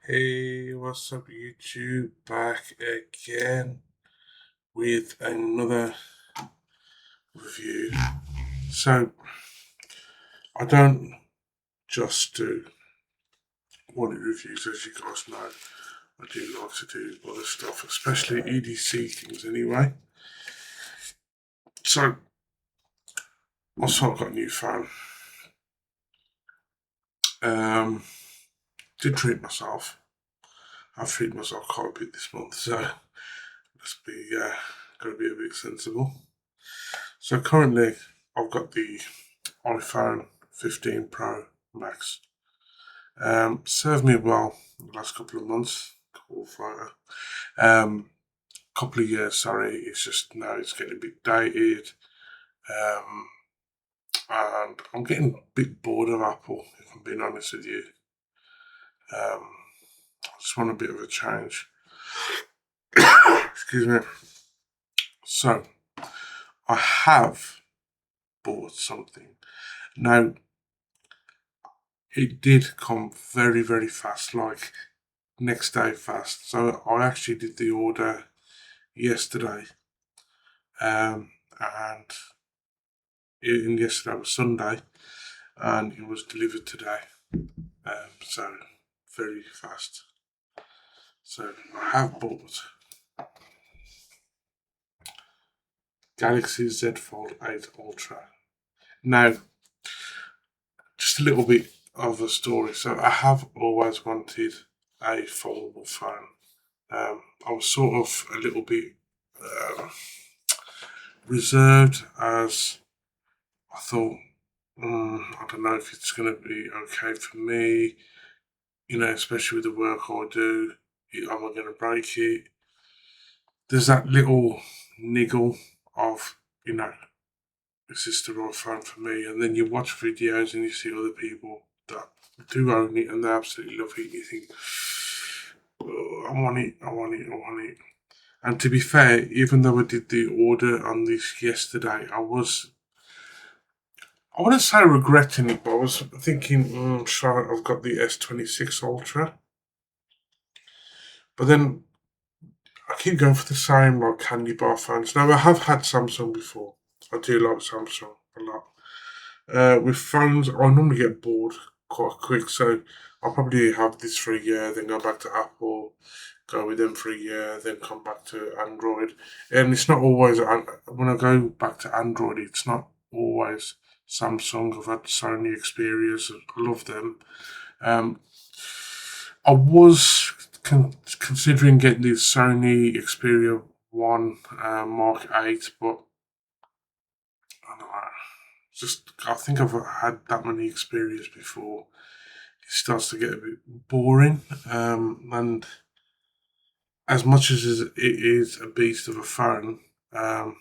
Hey, what's up, YouTube? Back again with another review. So, I don't just do wallet reviews, as you guys know. I do like to do other stuff, especially EDC things anyway. So, also I've got a new phone. Um, did treat myself. I've treated myself quite a bit this month, so let's be gotta be a bit sensible. So currently, I've got the iPhone 15 Pro Max. Served me well the last couple of months, um, couple of years. Sorry, it's just now it's getting a bit dated, um, and I'm getting a bit bored of Apple. If I'm being honest with you, I just want a bit of a change. Excuse me. So I have bought something now. It did come very, very fast, like next day fast. So I actually did the order yesterday, and yesterday was Sunday, and it was delivered today. So very fast. So I have bought Galaxy Z Fold 8 Ultra. Now, just a little bit of a story. So I have always wanted a foldable phone. I was sort of a little bit reserved, as I thought, I don't know if it's going to be okay for me, especially with the work I do. Am I going to break it? There's that little niggle of, is this the right phone for me? And then you watch videos and you see other people that do own it and they absolutely love it. And you think, oh, I want it, I want it, I want it. And to be fair, even though I did the order on this yesterday, I wouldn't say regretting it, but I was thinking, sure, I've got the S26 Ultra. But then I keep going for the same like candy bar phones. Now I have had Samsung before. I do like Samsung a lot. With phones, I normally get bored quite quick, so I'll probably have this for a year, then go back to Apple, go with them for a year, then come back to Android. And it's not always when I go back to Android, it's not always Samsung. I've had Sony Xperias. I love them. Um, I was considering getting the Sony Xperia One Mark 8, but I don't know. I think I've had that many Xperias before. It starts to get a bit boring, and as much as it is a beast of a phone, well,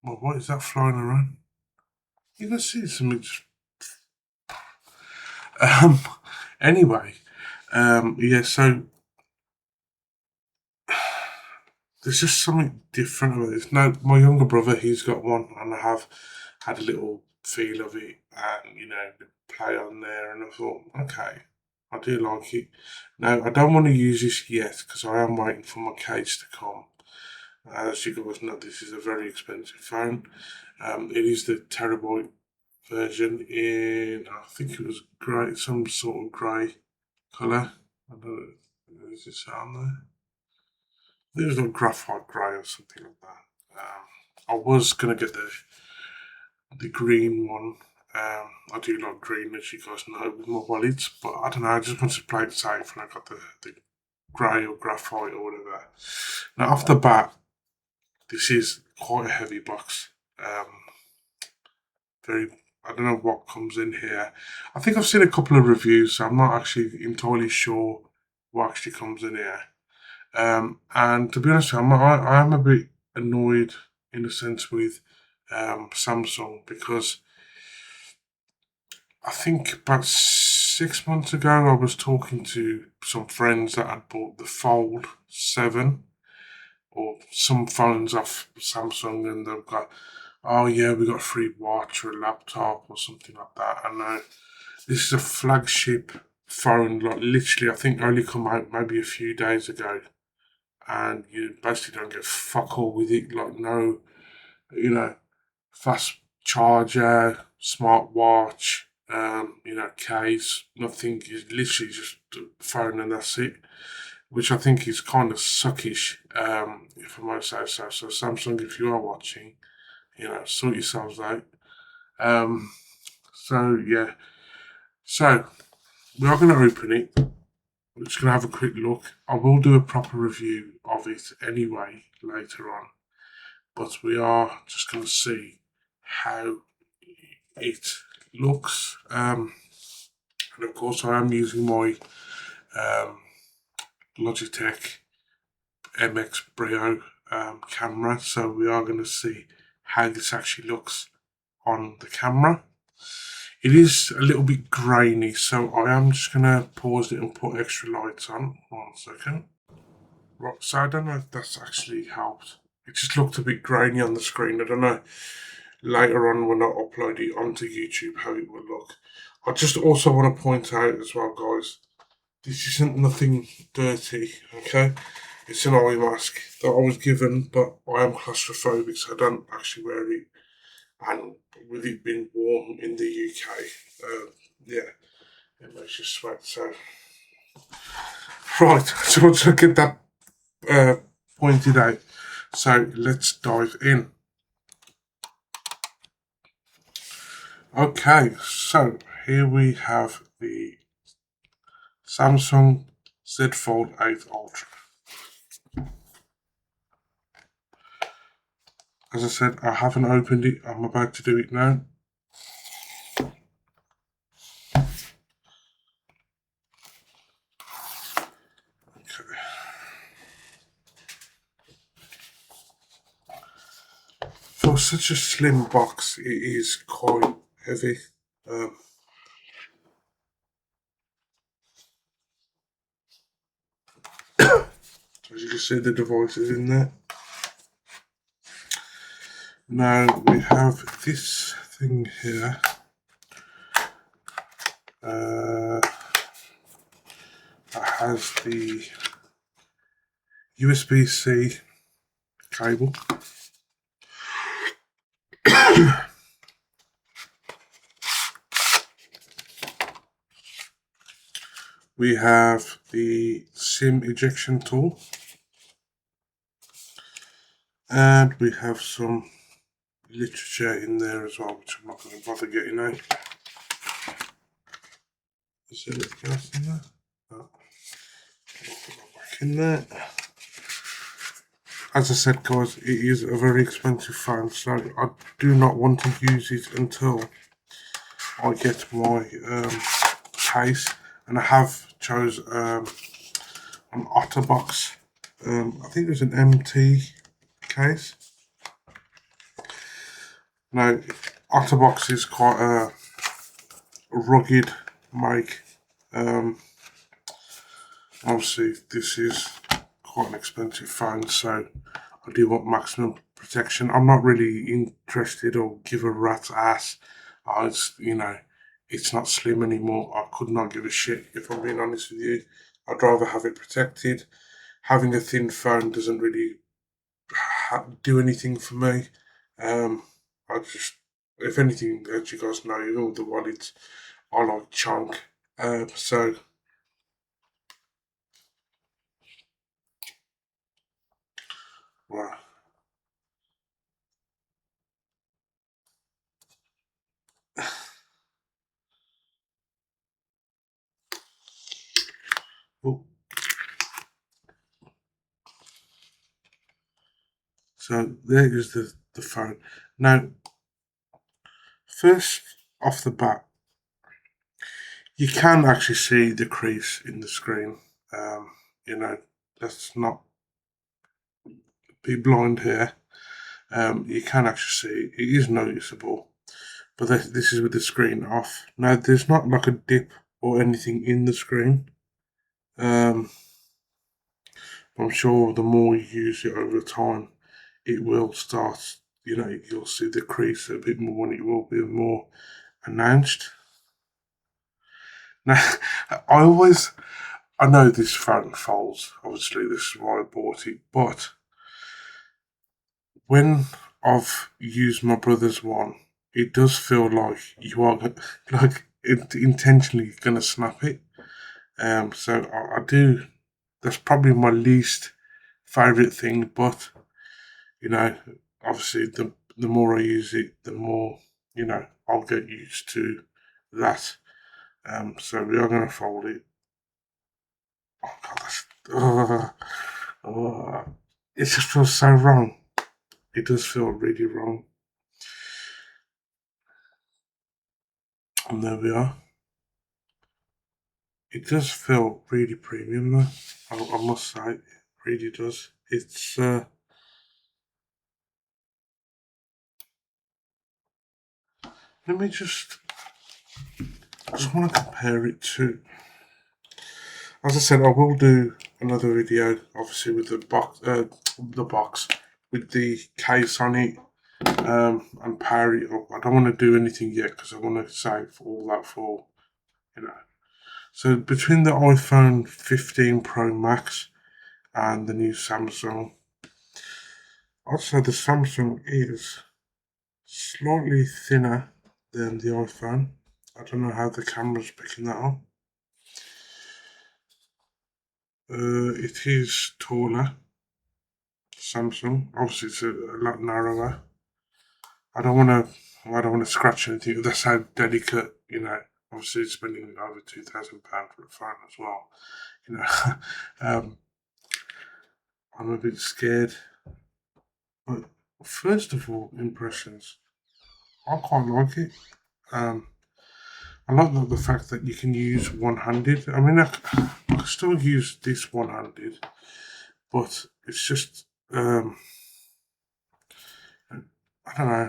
what is that flying around? You can see something. Um, anyway, yeah. So there's just something different about this. Now, my younger brother, he's got one, and I have had a little feel of it, and the play on there, and I thought, okay, I do like it. Now, I don't want to use this yet because I am waiting for my case to come. As you guys know, this is a very expensive phone. It is the terabyte version in, I think it was grey, some sort of grey colour. I don't know, is it on there? There's a graphite grey or something like that. I was gonna get the green one. I do like green, as you guys know, with my wallets, but I don't know. I just wanted to play it safe, and I got the grey or graphite or whatever. Now, off the bat, this is quite a heavy box. Um, very. I don't know what comes in here. I think I've seen a couple of reviews, so I'm not actually entirely sure what actually comes in here. And to be honest with you, I am a bit annoyed in a sense with Samsung, because I think about 6 months ago I was talking to some friends that had bought the Fold 7 or some phones off Samsung, and they've got, oh yeah, we got a free watch or a laptop or something like that. And this is a flagship phone, like literally, I think only come out maybe a few days ago, and you basically don't get fuck all with it. Like no, you know, fast charger, smartwatch, case, nothing. It's literally just a phone and that's it. Which I think is kind of suckish, if I might say so. So Samsung, if you are watching, sort yourselves out. Um, so yeah, so we are going to open it. We're just going to have a quick look. I will do a proper review of it anyway later on, but we are just going to see how it looks. And of course, I am using my um, Logitech MX Brio camera, so we are going to see how this actually looks on the camera. It is a little bit grainy, so I am just going to pause it and put extra lights on. 1 second. Right, so I don't know if that's actually helped. It just looked a bit grainy on the screen. I don't know later on when I upload it onto YouTube how it will look. I just also want to point out as well, guys, this isn't nothing dirty, okay? It's an eye mask that I was given, but I am claustrophobic, so I don't actually wear it. And with it being warm in the UK, yeah, it makes you sweat. So, right, so I want to get that pointed out. So let's dive in. Okay, so here we have the Samsung Z Fold 8 Ultra. As I said, I haven't opened it. I'm about to do it now. Okay. For such a slim box, it is quite heavy. As you can see, the device is in there. Now we have this thing here. That has the USB-C cable. We have the SIM ejection tool. And we have some literature in there as well, which I'm not going to bother getting out. Is there anything else in there? No. Back in there. As I said, guys, it is a very expensive phone, so I do not want to use it until I get my case. And I have chose an OtterBox. I think it was an MT case. Now, OtterBox is quite a rugged make. Obviously, this is quite an expensive phone, so I do want maximum protection. I'm not really interested or give a rat's ass. It's not slim anymore. I could not give a shit, if I'm being honest with you. I'd rather have it protected. Having a thin phone doesn't really do anything for me. If anything, as you guys know, all the wallets, I like chunk. So well, oh, so there is the phone. Now, first off the bat, you can actually see the crease in the screen. Um, let's not be blind here. You can actually see it is noticeable, but this is with the screen off. Now, there's not like a dip or anything in the screen. I'm sure the more you use it over time, it will start, you'll see the crease a bit more and it will be more announced. Now, I know this phone folds. Obviously, this is why I bought it. But when I've used my brother's one, it does feel like you are like intentionally gonna snap it. So I do. That's probably my least favorite thing. But you know, obviously, the more I use it, the more I'll get used to that. So we are gonna fold it. Oh God, it just feels so wrong. It does feel really wrong. And there we are. It does feel really premium though. I must say, it really does. It's let me I just want to compare it to. As I said, I will do another video, obviously with the box with the case on it, and power it up. I don't want to do anything yet because I want to save all that for you know. So between the iPhone 15 Pro Max and the new Samsung, I'd say the Samsung is slightly thinner than the iPhone. I don't know how the camera's picking that up. It is taller. Samsung. Obviously, it's a lot narrower. I don't want to. I don't want to scratch anything. That's how delicate. Obviously, spending over £2,000 for a phone as well. You know, um, I'm a bit scared. But first of all, impressions. I quite like it. Um, I like the fact that you can use one-handed. I mean, I can still use this one-handed, but it's just I don't know.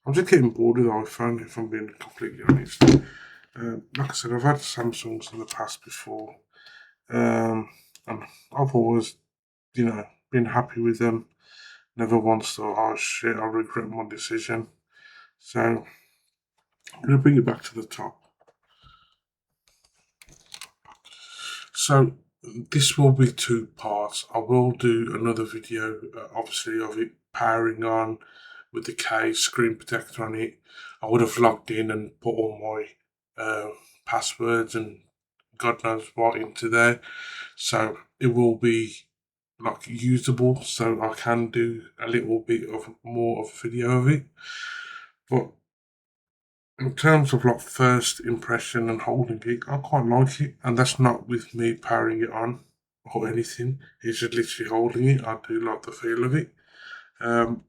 I'm just getting bored with the iPhone, if I'm being completely honest. Like I said, I've had Samsungs in the past before, and I've always, been happy with them. Never once thought, oh shit, I regret my decision. So I'm going to bring it back to the top. So this will be two parts. I will do another video, obviously, of it powering on with the case, screen protector on it. I would have logged in and put all my passwords and God knows what into there. So it will be like usable, so I can do a little bit of more of a video of it. But in terms of like first impression and holding it, I quite like it, and that's not with me powering it on or anything. It's just literally holding it. I do like the feel of it. Um,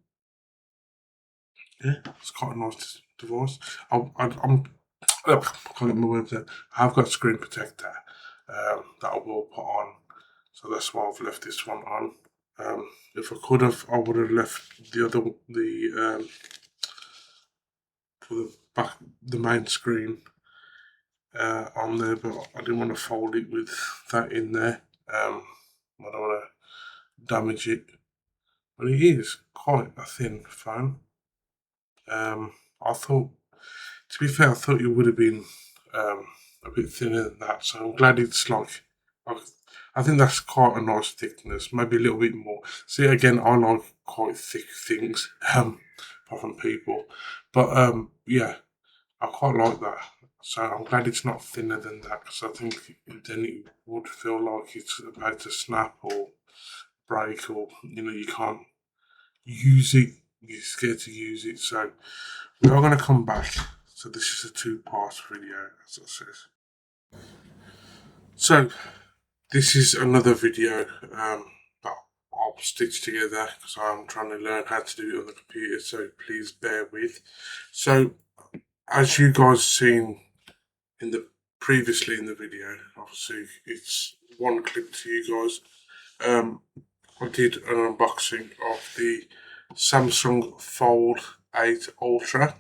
yeah, it's quite a nice device. I'm I can't get my words out. I've got a screen protector that I will put on, so that's why I've left this one on. If I could have, I would have left the for the back, the main screen on there, but I didn't want to fold it with that in there. I don't want to damage it, but it is quite a thin phone. I thought, to be fair, I thought it would have been a bit thinner than that, so I'm glad it's like, I I think that's quite a nice thickness, maybe a little bit more. See, again, I like quite thick things, apart from people, but yeah, I quite like that. So I'm glad it's not thinner than that, because I think then it would feel like it's about to snap or break, or you can't use it. You're scared to use it. So we are going to come back. So this is a two-part video, as I said. So this is another video that I'll stitch together because I'm trying to learn how to do it on the computer. So please bear with. So as you guys seen in the previously in the video, obviously it's one clip to you guys. I did an unboxing of the Samsung Fold 8 Ultra.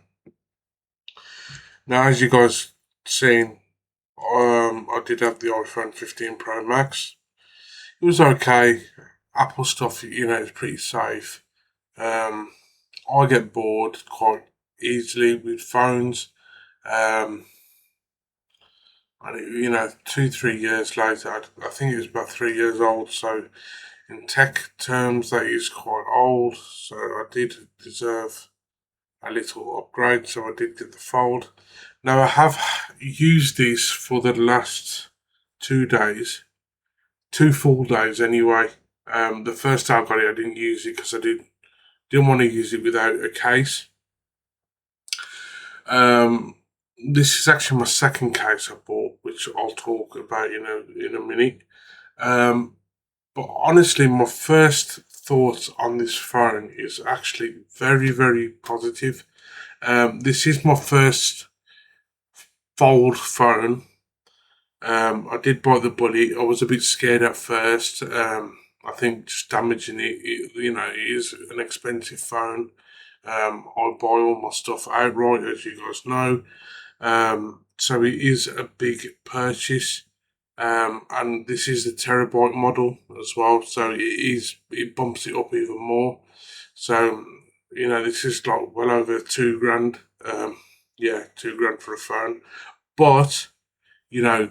Now, as you guys seen, I did have the iPhone 15 Pro Max. It was okay. Apple stuff, is pretty safe. I get bored quite easily with phones. Um, And it, 2, 3 years later, I think it was about 3 years old. So in tech terms, that is quite old. So I did deserve a little upgrade. So I did get the Fold. Now I have used this for the last 2 days, 2 full days anyway. The first time I got it, I didn't use it because I didn't want to use it without a case. Um, this is actually my second case I bought, which I'll talk about in a minute. Um, but honestly, my first thoughts on this phone is actually very, very positive. This is my first fold phone. I did bite the bullet. I was a bit scared at first. I think just damaging it is an expensive phone. I buy all my stuff outright, as you guys know. So it is a big purchase. And this is the terabyte model as well, so it bumps it up even more. So this is like well over 2 grand. Yeah, 2 grand for a phone, but you know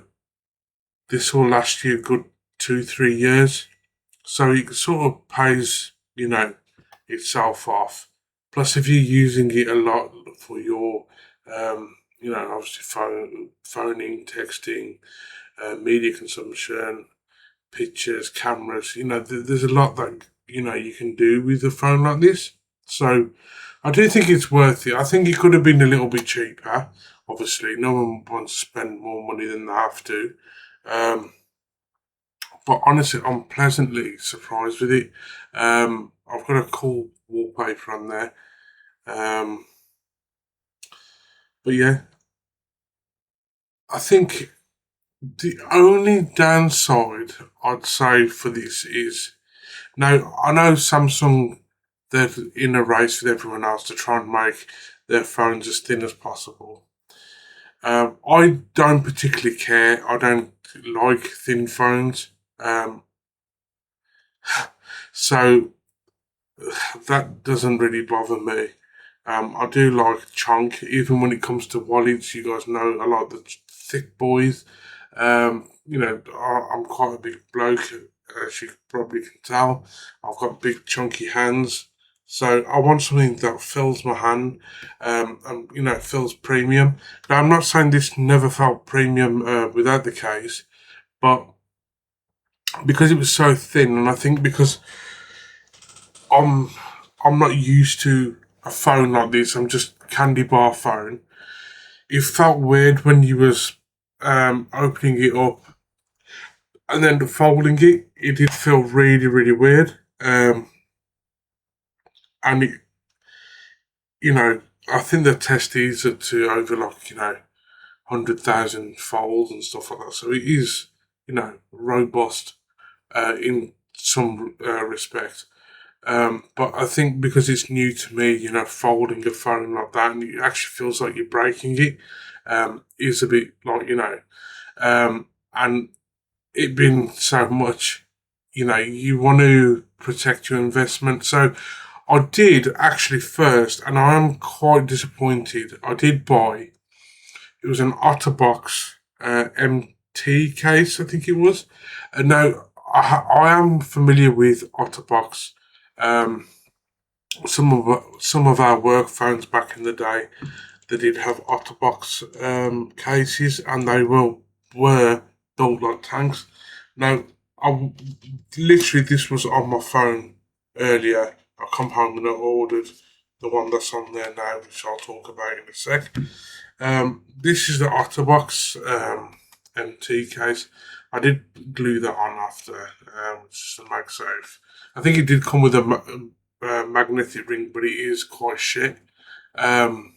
this will last you a good 2, 3 years. So it sort of pays itself off. Plus, if you're using it a lot for your obviously phoning, texting, media consumption, pictures, cameras. There's a lot that you can do with a phone like this. So I do think it's worth it. I think it could have been a little bit cheaper. Obviously, no one wants to spend more money than they have to. Um, but honestly, I'm pleasantly surprised with it. I've got a cool wallpaper on there. Um, but yeah, I think the only downside I'd say for this is now I know Samsung, they're in a race with everyone else to try and make their phones as thin as possible. I don't particularly care. I don't like thin phones. So that doesn't really bother me. I do like chunk, even when it comes to wallets. You guys know I like the thick boys. I'm quite a big bloke, as you probably can tell. I've got big chunky hands, so I want something that fills my hand, and feels premium. Now, I'm not saying this never felt premium without the case, but because it was so thin, and I think because I'm I'm not used to a phone like this. I'm just candy bar phone. It felt weird when you was opening it up and then folding it. It did feel really really weird. And I think the test is to over like 100,000 folds and stuff like that. So it is robust in some respect. But I think because it's new to me, folding a phone like that and it actually feels like you're breaking it, is a bit like, and it being so much, you want to protect your investment. So I did actually first, and I am quite disappointed. I did buy, it was an Otterbox MT case, I think it was. And now I am familiar with Otterbox. Um, some of our work phones back in the day, they did have OtterBox cases, and they were built like tanks. Now, I literally this was on my phone earlier. I come home and I ordered the one that's on there now, which I'll talk about in a sec. This is the OtterBox MT case. I did glue that on after, just to make safe. I think it did come with a magnetic ring, but it is quite shit. Um,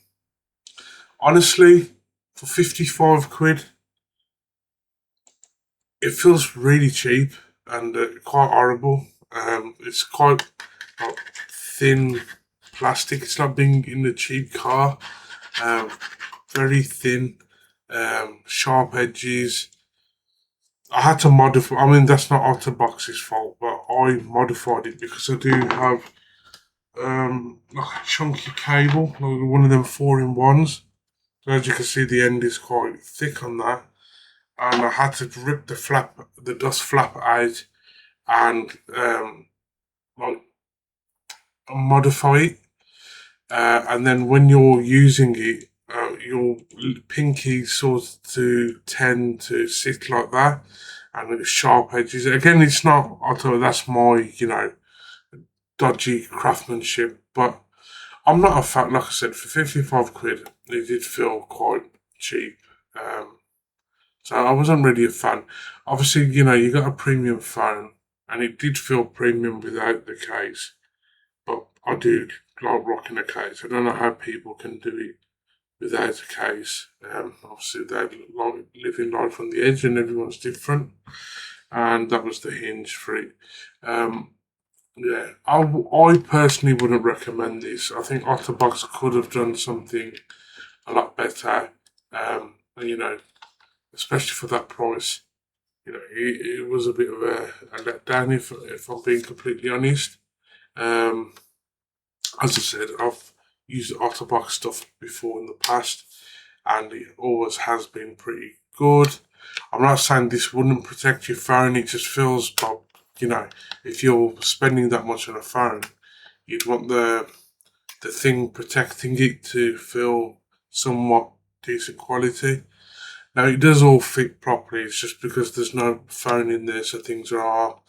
Honestly, for 55 quid, it feels really cheap and quite horrible. It's quite like, thin plastic. It's not being in a cheap car. Um, Very thin, sharp edges. I had to modify. I mean, that's not Otterbox's fault, but I modified it because I do have like a chunky cable, like one of them 4-in-1s. So as you can see, the end is quite thick on that. and I had to rip the dust flap out, and like modify it. And then when you're using it, your pinky sort to tend to sit like that, and it's sharp edges. Again, it's not. Although that's my, dodgy craftsmanship, but I'm not a fan. Like I said, for 55 quid, it did feel quite cheap. Um, so I wasn't really a fan. Obviously, you got a premium phone, and it did feel premium without the case. But I do like rocking a case. I don't know how people can do it without a case. Obviously, they're like living life on the edge, and everyone's different. And that was the hinge for it. Um, yeah, I personally wouldn't recommend this. I think Otterbox could have done something a lot better. And, especially for that price. It was a bit of a letdown, if I'm being completely honest. Um, as I said, I've used Otterbox stuff before in the past, and it always has been pretty good. I'm not saying this wouldn't protect your phone. It just feels, but if you're spending that much on a phone, you'd want the thing protecting it to feel somewhat decent quality. Now it does all fit properly. It's just because there's no phone in there, so things are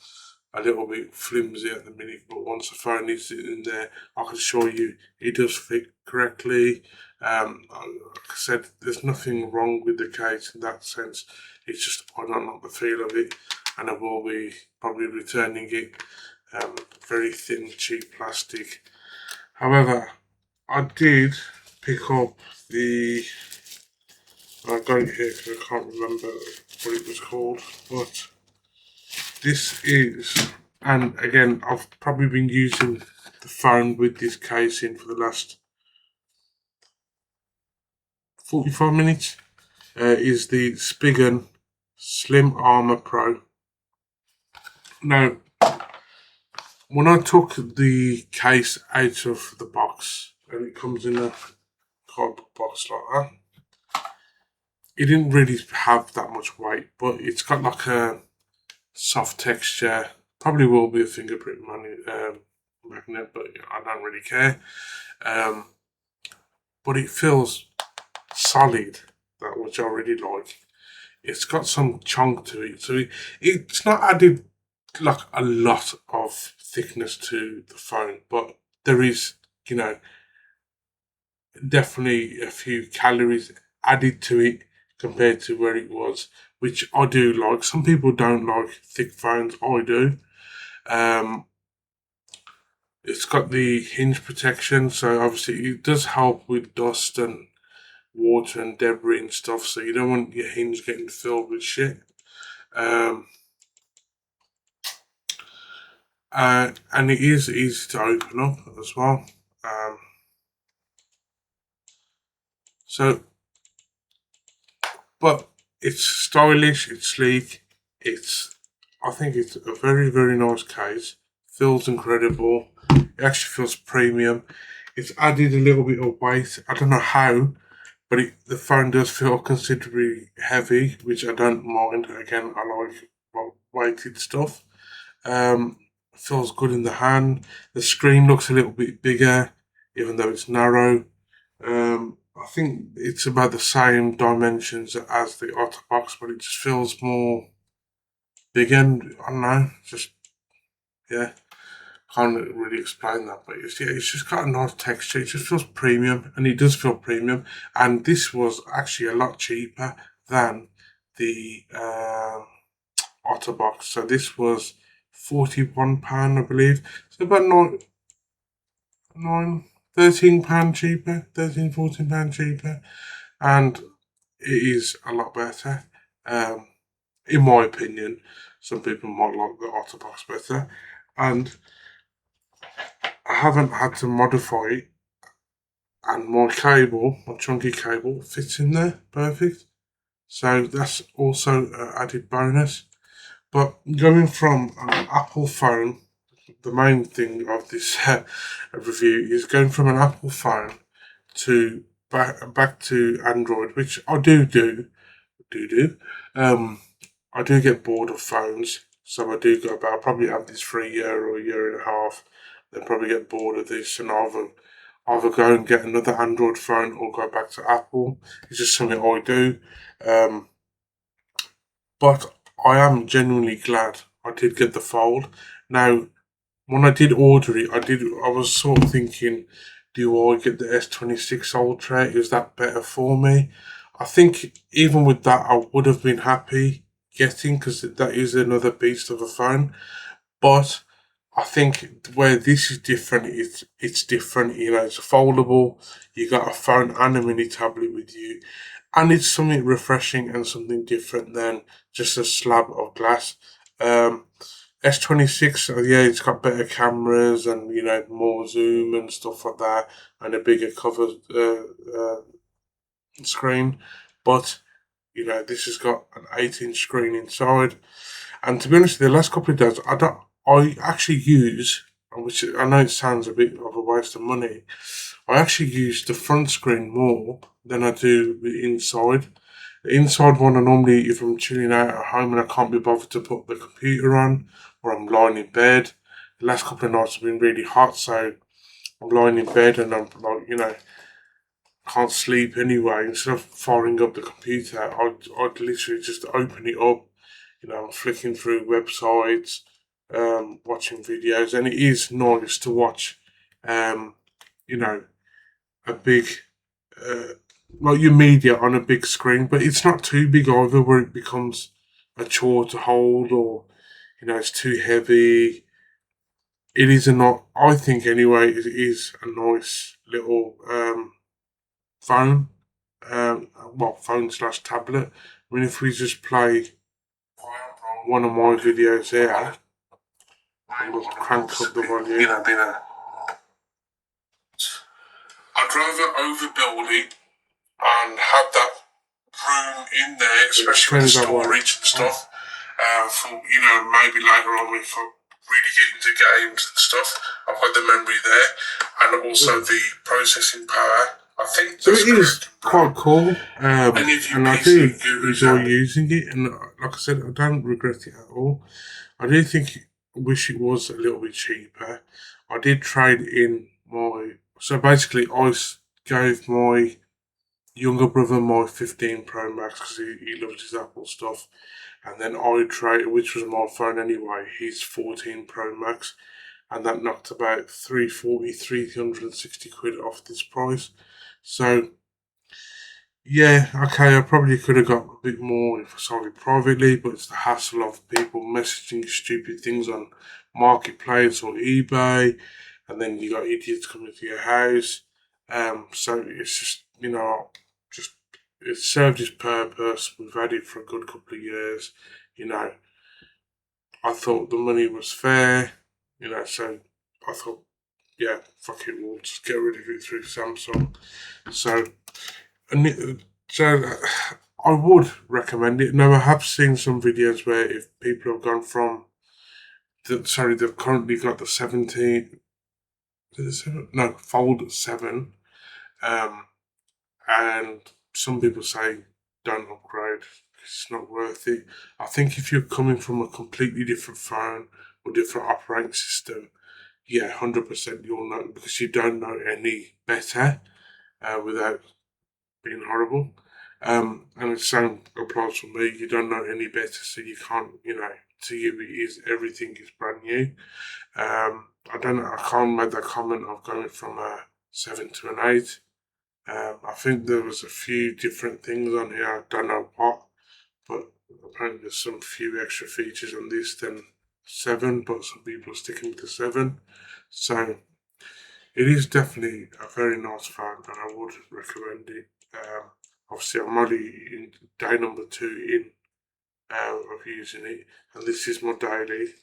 a little bit flimsy at the minute. But once the phone is in there, I can assure you it does fit correctly. Like I said, there's nothing wrong with the case in that sense. It's just I don't like the feel of it, and I will be probably returning it. Very thin, cheap plastic. However, I did pick up the. I got it here because I can't remember what it was called, but this is, and again, I've probably been using the phone with this casing for the last 45 minutes. Is the Spigen Slim Armor Pro. Now, when I took the case out of the box, and it comes in a cardboard box like that, it didn't really have that much weight, but it's got like a soft texture. Probably will be a fingerprint magnet, but I don't really care. But it feels solid, that which I really like. It's got some chunk to it, so it's not added like a lot of thickness to the phone, but there is, you know, definitely a few calories added to it compared to where it was, which I do like. Some people don't like thick phones. I do. Um, it's got the hinge protection, so obviously it does help with dust and water and debris and stuff. So you don't want your hinge getting filled with shit. Um, and it is easy to open up as well. Um, so But it's stylish, it's sleek, I think it's a very, very nice case. Feels incredible. It actually feels premium. It's added a little bit of weight. I don't know how, but the phone does feel considerably heavy, which I don't mind. Again, I like weighted stuff. Um, Feels good in the hand. The screen looks a little bit bigger, even though it's narrow. I think it's about the same dimensions as the Otterbox, but it just feels more big and I don't know, just yeah, can't really explain that. But it's just got a nice texture. It just feels premium, and it does feel premium. And this was actually a lot cheaper than the Otterbox. So this was £41, I believe. So about nine, £13 cheaper, 13, £14 cheaper, and it is a lot better. Um, in my opinion, some people might like the Otterbox better, and I haven't had to modify it. And my chunky cable, fits in there perfect. So that's also an added bonus. But going from an Apple phone, the main thing of this review is going from an Apple phone to back to Android, which I do, do. I do get bored of phones, so I do go about. I'll probably have this for a year or a year and a half, then probably get bored of this and either go and get another Android phone or go back to Apple. It's just something I do. Um, but I am genuinely glad I did get the Fold. Now, when I did order it, I was sort of thinking, do I get the S26 Ultra? Is that better for me? I think even with that, I would have been happy getting, because that is another beast of a phone. But I think where this is different, it's different. You know, it's foldable. You got a phone and a mini tablet with you, and it's something refreshing and something different than just a slab of glass. Um, S26, yeah, it's got better cameras and more zoom and stuff like that, and a bigger cover screen. But this has got an 8-inch screen inside. And to be honest, the last couple of days, I actually use, which I know it sounds a bit of a waste of money. I actually use the front screen more than I do the inside. The inside one, I normally, if I'm chilling out at home and I can't be bothered to put the computer on, or I'm lying in bed. The last couple of nights have been really hot, so I'm lying in bed and I'm like, can't sleep anyway. Instead of firing up the computer, I'd literally just open it up. I'm flicking through websites, watching videos, and it is nice to watch, you know, a big, uh, like your media on a big screen, but it's not too big either where it becomes a chore to hold or, it's too heavy. It is a not, I think anyway, it is a nice little phone, phone slash tablet. I mean, if we just play one of my videos here, and we'll crank up the volume. I'd rather overbuild it and have that room in there, especially with storage and stuff. For maybe later on if I really get into games and stuff, I've got the memory there, and also the processing power. I think so. It is quite cool, and I do enjoy using it. And like I said, I don't regret it at all. I do wish it was a little bit cheaper. I did trade in so basically gave my younger brother my 15 Pro Max because he loves his Apple stuff, and then I traded, which was my phone anyway, his 14 Pro Max, and that knocked about 360 quid off this price. So yeah, okay, I probably could have got a bit more if I sold it privately, but it's the hassle of people messaging stupid things on Marketplace or eBay, and then you got idiots coming to your house. So it's just, just it served its purpose. We've had it for a good couple of years. I thought the money was fair, so I thought, yeah, fuck it, we'll just get rid of it through Samsung. So, I would recommend it. Now, I have seen some videos where if people have gone from, they've currently got the 17, no, Fold 7, and some people say don't upgrade, it's not worth it. I think if you're coming from a completely different phone or different operating system, yeah, 100% you'll know, because you don't know any better without being horrible. And the same applies for me. You don't know any better, so you can't, to you everything is brand new. I don't know, I can't make that comment of going from a 7 to an 8. I think there was a few different things on here, I don't know what, but apparently there's some few extra features on this than 7, but some people are sticking with the 7. So it is definitely a very nice phone, and I would recommend it. Obviously, I'm only in day number 2 in of using it, and this is my daily.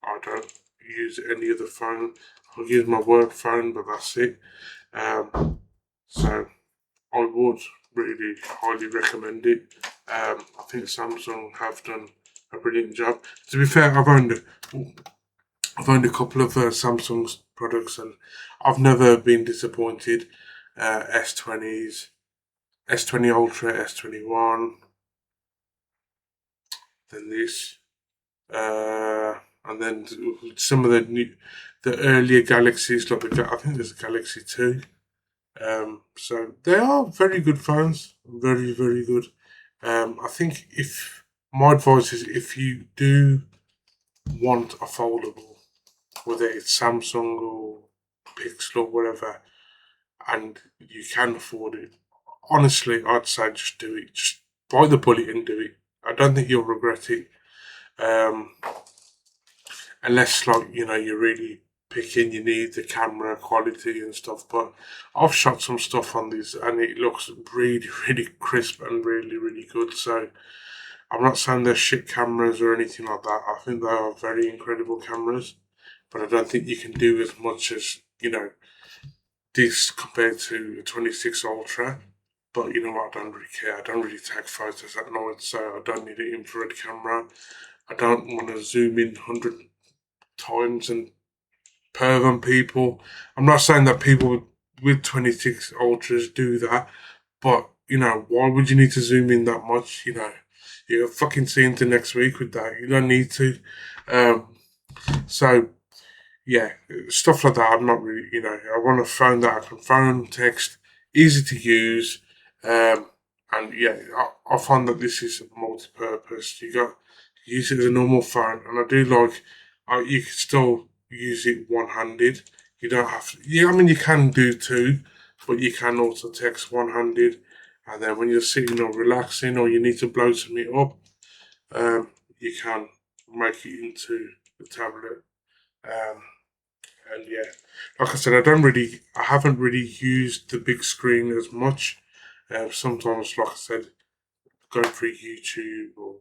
I don't use any other phone. I use my work phone, but that's it. So I would really highly recommend it. I think Samsung have done a brilliant job. To be fair, I've owned a couple of Samsung's products, and I've never been disappointed. S20s, S20 Ultra, S21, than this. And then some of the earlier Galaxies, like I think there's a Galaxy 2. So they are very good phones, very very good. I think if my advice is if you do want a foldable, whether it's Samsung or Pixel or whatever, and you can afford it, honestly, I'd say just do it. Just bite the bullet and do it. I don't think you'll regret it. Um, Unless, like, you're really picking, you need the camera quality and stuff. But I've shot some stuff on these and it looks really, really crisp and really, really good. So I'm not saying they're shit cameras or anything like that. I think they are very incredible cameras. But I don't think you can do as much as, this compared to a 26 Ultra. But you know what, I don't really care. I don't really take photos at night, so I don't need an infrared camera. I don't want to zoom in 100 times and perv on people. I'm not saying that people with 26 Ultras do that, but why would you need to zoom in that much? You're fucking seeing to next week with that. You don't need to. So yeah, stuff like that. I'm not really, I want a phone that I can phone, text, easy to use, and yeah, I find that this is multi-purpose. You use it as a normal phone, and I do like, you can still use it one-handed. You don't have to. Yeah, I mean you can do two, but you can also text one-handed, and then when you're sitting or relaxing or you need to blow something up, you can make it into the tablet. Um, and yeah, like I said, I haven't really used the big screen as much. Sometimes, like I said, going through YouTube or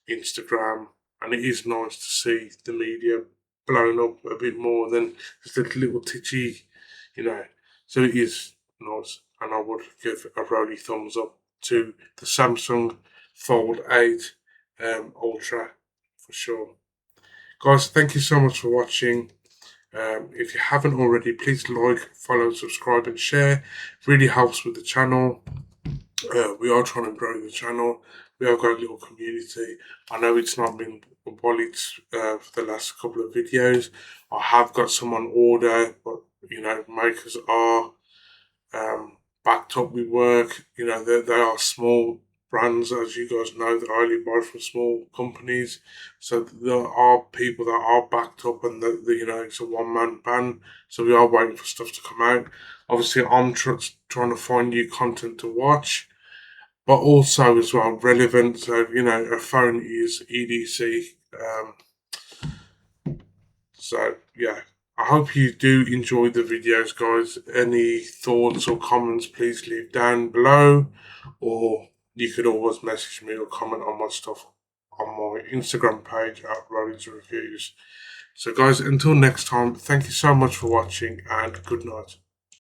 Instagram, and it is nice to see the media blown up a bit more than just a little titchy, you know. So it is nice, and I would give a rolly thumbs up to the Samsung Fold 8 Ultra for sure. Guys, thank you so much for watching. If you haven't already, please like, follow, subscribe, and share. It really helps with the channel. We are trying to grow the channel. We have got a little community. I know it's not been bullied for the last couple of videos. I have got some on order, but makers are backed up with work. They are small brands, as you guys know, that I only buy from small companies. So there are people that are backed up, and it's a one-man band. So we are waiting for stuff to come out. Obviously, I'm trying to find new content to watch, but also as well relevant. So a phone is EDC. So yeah, I hope you do enjoy the videos, guys. Any thoughts or comments, please leave down below, or you could always message me or comment on my stuff on my Instagram page at Rollies Reviews. So guys, until next time, thank you so much for watching and good night.